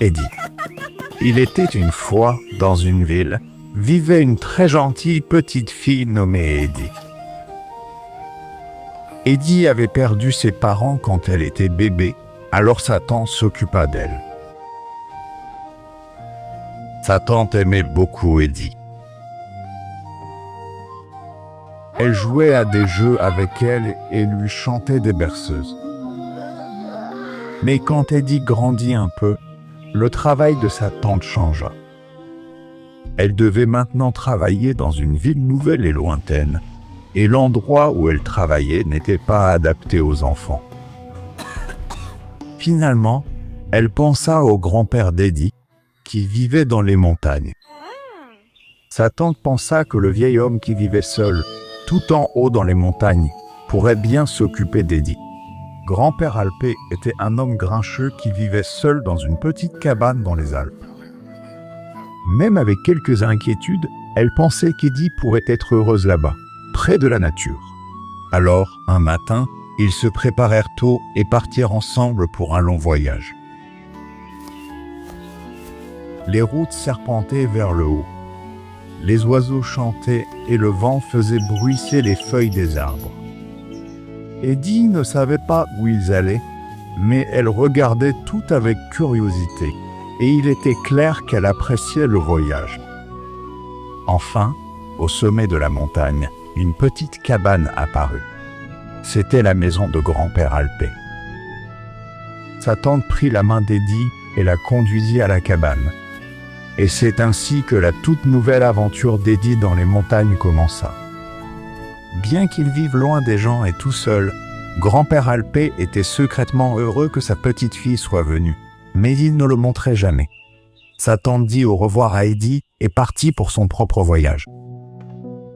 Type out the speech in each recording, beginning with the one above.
Eddie. Il était une fois, dans une ville, vivait une très gentille petite fille nommée Eddie. Eddie avait perdu ses parents quand elle était bébé, alors sa tante s'occupa d'elle. Sa tante aimait beaucoup Eddie. Elle jouait à des jeux avec elle et lui chantait des berceuses. Mais quand Eddie grandit un peu, le travail de sa tante changea. Elle devait maintenant travailler dans une ville nouvelle et lointaine, et l'endroit où elle travaillait n'était pas adapté aux enfants. Finalement, elle pensa au grand-père d'Eddie, qui vivait dans les montagnes. Sa tante pensa que le vieil homme qui vivait seul, tout en haut dans les montagnes, pourrait bien s'occuper d'Eddie. Grand-père Alpé était un homme grincheux qui vivait seul dans une petite cabane dans les Alpes. Même avec quelques inquiétudes, elle pensait qu'Eddie pourrait être heureuse là-bas, près de la nature. Alors, un matin, ils se préparèrent tôt et partirent ensemble pour un long voyage. Les routes serpentaient vers le haut. Les oiseaux chantaient et le vent faisait bruisser les feuilles des arbres. Eddie ne savait pas où ils allaient, mais elle regardait tout avec curiosité, et il était clair qu'elle appréciait le voyage. Enfin, au sommet de la montagne, une petite cabane apparut. C'était la maison de grand-père Alpé. Sa tante prit la main d'Eddie et la conduisit à la cabane. Et c'est ainsi que la toute nouvelle aventure d'Eddie dans les montagnes commença. Bien qu'il vive loin des gens et tout seul, grand-père Alpé était secrètement heureux que sa petite fille soit venue, mais il ne le montrait jamais. Sa tante dit au revoir à Eddie et partit pour son propre voyage.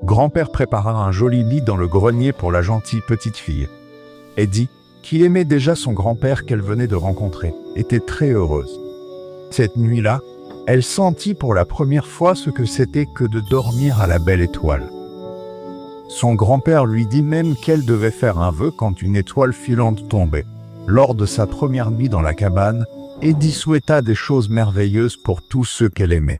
Grand-père prépara un joli lit dans le grenier pour la gentille petite fille. Eddie, qui aimait déjà son grand-père qu'elle venait de rencontrer, était très heureuse. Cette nuit-là, elle sentit pour la première fois ce que c'était que de dormir à la belle étoile. Son grand-père lui dit même qu'elle devait faire un vœu quand une étoile filante tombait. Lors de sa première nuit dans la cabane, Eddie souhaita des choses merveilleuses pour tous ceux qu'elle aimait.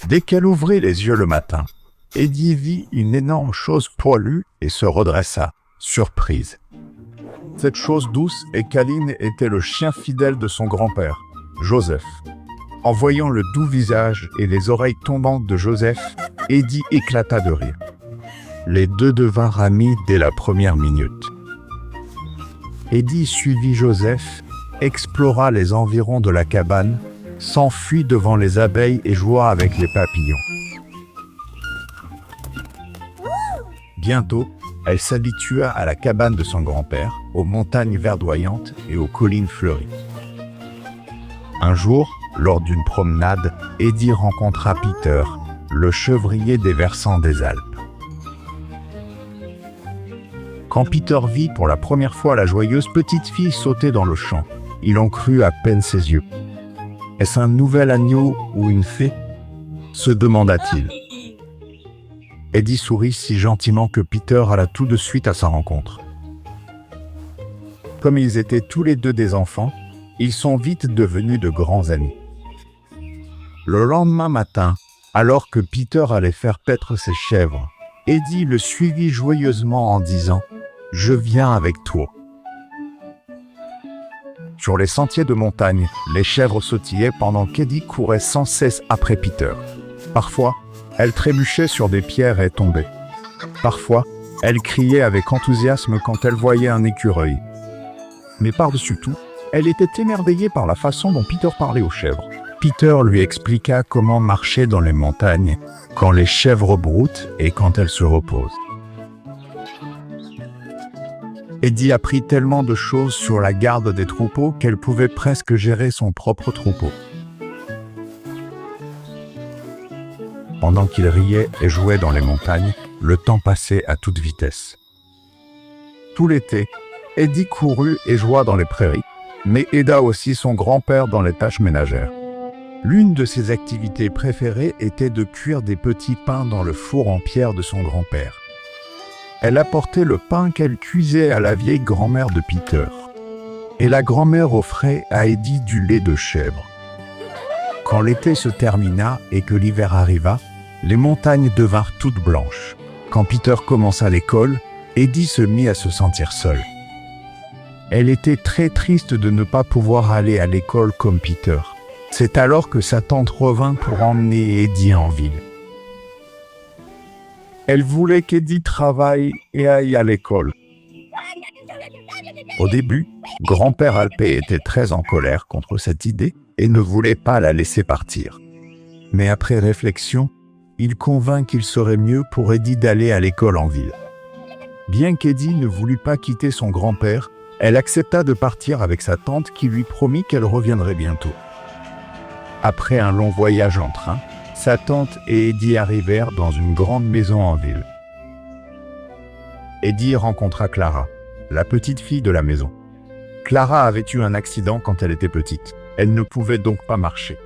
Dès qu'elle ouvrit les yeux le matin, Eddie vit une énorme chose poilue et se redressa, surprise. Cette chose douce et câline était le chien fidèle de son grand-père, Joseph. En voyant le doux visage et les oreilles tombantes de Joseph, Eddie éclata de rire. Les deux devinrent amis dès la première minute. Eddie suivit Joseph, explora les environs de la cabane, s'enfuit devant les abeilles et joua avec les papillons. Bientôt, elle s'habitua à la cabane de son grand-père, aux montagnes verdoyantes et aux collines fleuries. Un jour, lors d'une promenade, Eddie rencontra Peter, le chevrier des versants des Alpes. Quand Peter vit pour la première fois la joyeuse petite fille sauter dans le champ, il en crut à peine ses yeux. « Est-ce un nouvel agneau ou une fée ?» se demanda-t-il. Eddie sourit si gentiment que Peter alla tout de suite à sa rencontre. Comme ils étaient tous les deux des enfants, ils sont vite devenus de grands amis. Le lendemain matin, alors que Peter allait faire paître ses chèvres, Eddie le suivit joyeusement en disant « Je viens avec toi ». Sur les sentiers de montagne, les chèvres sautillaient pendant qu'Eddie courait sans cesse après Peter. Parfois, elle trébuchait sur des pierres et tombait. Parfois, elle criait avec enthousiasme quand elle voyait un écureuil. Mais par-dessus tout, elle était émerveillée par la façon dont Peter parlait aux chèvres. Peter lui expliqua comment marcher dans les montagnes, quand les chèvres broutent et quand elles se reposent. Eddie apprit tellement de choses sur la garde des troupeaux qu'elle pouvait presque gérer son propre troupeau. Pendant qu'ils riaient et jouaient dans les montagnes, le temps passait à toute vitesse. Tout l'été, Eddie courut et joua dans les prairies, mais aida aussi son grand-père dans les tâches ménagères. L'une de ses activités préférées était de cuire des petits pains dans le four en pierre de son grand-père. Elle apportait le pain qu'elle cuisait à la vieille grand-mère de Peter. et la grand-mère offrait à Eddie du lait de chèvre. Quand l'été se termina et que l'hiver arriva, les montagnes devinrent toutes blanches. Quand Peter commença l'école, Eddie se mit à se sentir seule. Elle était très triste de ne pas pouvoir aller à l'école comme Peter. C'est alors que sa tante revint pour emmener Eddie en ville. Elle voulait qu'Eddie travaille et aille à l'école. Au début, grand-père Alpé était très en colère contre cette idée et ne voulait pas la laisser partir. Mais après réflexion, il convint qu'il serait mieux pour Eddie d'aller à l'école en ville. Bien qu'Eddie ne voulût pas quitter son grand-père, elle accepta de partir avec sa tante qui lui promit qu'elle reviendrait bientôt. Après un long voyage en train, sa tante et Eddie arrivèrent dans une grande maison en ville. Eddie rencontra Clara, la petite fille de la maison. Clara avait eu un accident quand elle était petite. Elle ne pouvait donc pas marcher.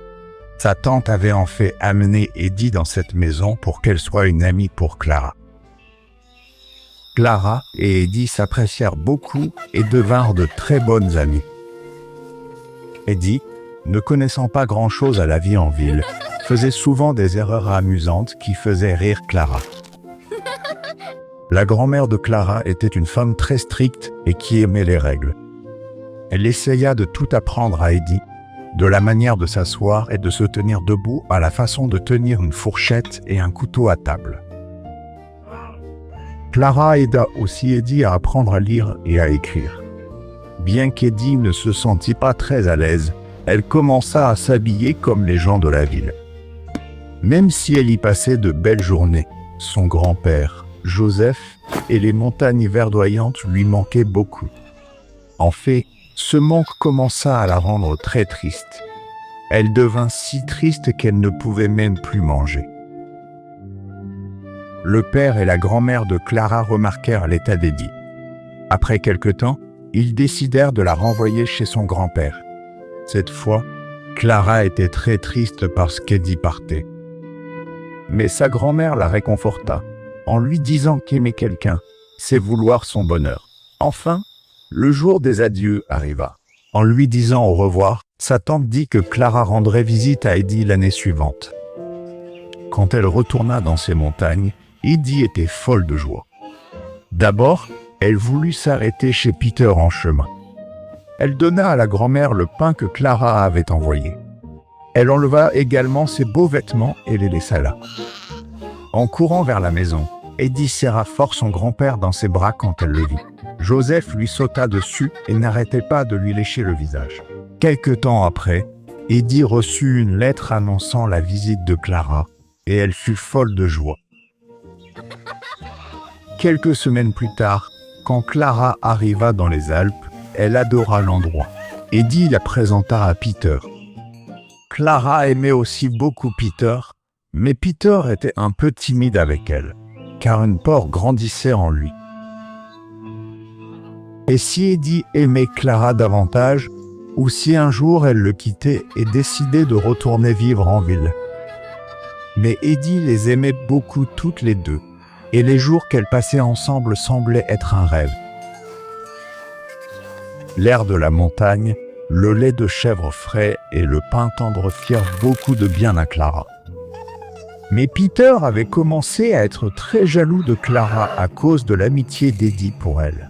Sa tante avait en fait amené Eddie dans cette maison pour qu'elle soit une amie pour Clara. Clara et Eddie s'apprécièrent beaucoup et devinrent de très bonnes amies. Eddie, ne connaissant pas grand-chose à la vie en ville, faisait souvent des erreurs amusantes qui faisaient rire Clara. La grand-mère de Clara était une femme très stricte et qui aimait les règles. Elle essaya de tout apprendre à Eddie, de la manière de s'asseoir et de se tenir debout à la façon de tenir une fourchette et un couteau à table. Clara aida aussi Eddie à apprendre à lire et à écrire. Bien qu'Eddie ne se sentît pas très à l'aise, elle commença à s'habiller comme les gens de la ville. Même si elle y passait de belles journées, son grand-père, Joseph, et les montagnes verdoyantes lui manquaient beaucoup. En fait, ce manque commença à la rendre très triste. Elle devint si triste qu'elle ne pouvait même plus manger. Le père et la grand-mère de Clara remarquèrent l'état d'Eddie. Après quelque temps, ils décidèrent de la renvoyer chez son grand-père. Cette fois, Clara était très triste parce qu'Eddie partait. Mais sa grand-mère la réconforta, en lui disant qu'aimer quelqu'un, c'est vouloir son bonheur. Enfin, le jour des adieux arriva. En lui disant au revoir, sa tante dit que Clara rendrait visite à Eddie l'année suivante. Quand elle retourna dans ces montagnes, Eddie était folle de joie. D'abord, elle voulut s'arrêter chez Peter en chemin. Elle donna à la grand-mère le pain que Clara avait envoyé. Elle enleva également ses beaux vêtements et les laissa là. En courant vers la maison, Eddie serra fort son grand-père dans ses bras quand elle le vit. Joseph lui sauta dessus et n'arrêtait pas de lui lécher le visage. Quelque temps après, Eddie reçut une lettre annonçant la visite de Clara et elle fut folle de joie. Quelques semaines plus tard, quand Clara arriva dans les Alpes, elle adora l'endroit. Eddie la présenta à Peter. Clara aimait aussi beaucoup Peter, mais Peter était un peu timide avec elle, car une peur grandissait en lui. Et si Eddie aimait Clara davantage, ou si un jour elle le quittait et décidait de retourner vivre en ville. Mais Eddie les aimait beaucoup toutes les deux, et les jours qu'elles passaient ensemble semblaient être un rêve. L'air de la montagne, le lait de chèvre frais et le pain tendre firent beaucoup de bien à Clara. Mais Peter avait commencé à être très jaloux de Clara à cause de l'amitié d'Eddie pour elle.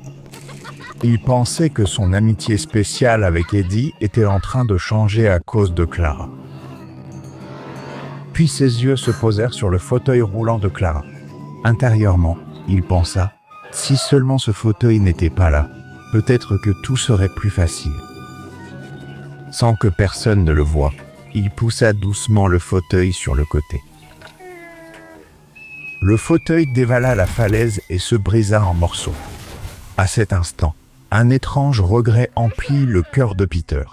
Il pensait que son amitié spéciale avec Eddie était en train de changer à cause de Clara. Puis ses yeux se posèrent sur le fauteuil roulant de Clara. Intérieurement, il pensa, si seulement ce fauteuil n'était pas là, peut-être que tout serait plus facile. Sans que personne ne le voie, il poussa doucement le fauteuil sur le côté. Le fauteuil dévala la falaise et se brisa en morceaux. À cet instant, un étrange regret emplit le cœur de Peter.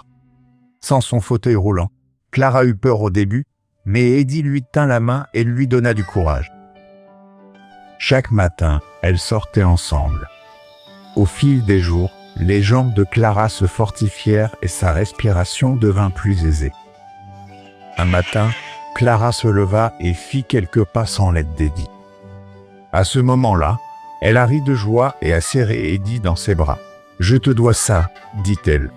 Sans son fauteuil roulant, Clara eut peur au début, mais Eddie lui tint la main et lui donna du courage. Chaque matin, elles sortaient ensemble. Au fil des jours, les jambes de Clara se fortifièrent et sa respiration devint plus aisée. Un matin, Clara se leva et fit quelques pas sans l'aide d'Eddie. À ce moment-là, elle rit de joie et a serré Eddie dans ses bras. « Je te dois ça, dit-elle.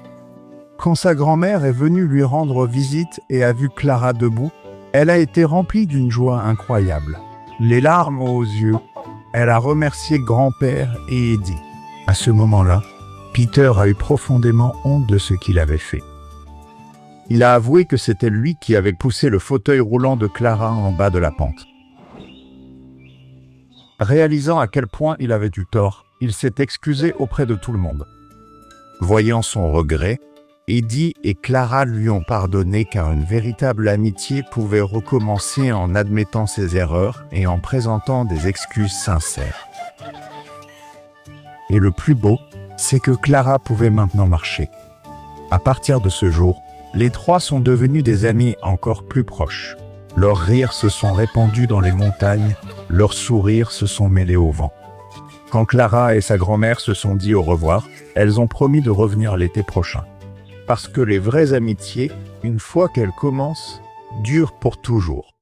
Quand sa grand-mère est venue lui rendre visite et a vu Clara debout, elle a été remplie d'une joie incroyable. Les larmes aux yeux, elle a remercié grand-père et Eddie. À ce moment-là, Peter a eu profondément honte de ce qu'il avait fait. Il a avoué que c'était lui qui avait poussé le fauteuil roulant de Clara en bas de la pente. Réalisant à quel point il avait eu tort, il s'est excusé auprès de tout le monde. Voyant son regret, Eddie et Clara lui ont pardonné car une véritable amitié pouvait recommencer en admettant ses erreurs et en présentant des excuses sincères. Et le plus beau, c'est que Clara pouvait maintenant marcher. À partir de ce jour, les trois sont devenus des amis encore plus proches. Leurs rires se sont répandus dans les montagnes, leurs sourires se sont mêlés au vent. Quand Clara et sa grand-mère se sont dit au revoir, elles ont promis de revenir l'été prochain. Parce que les vraies amitiés, une fois qu'elles commencent, durent pour toujours.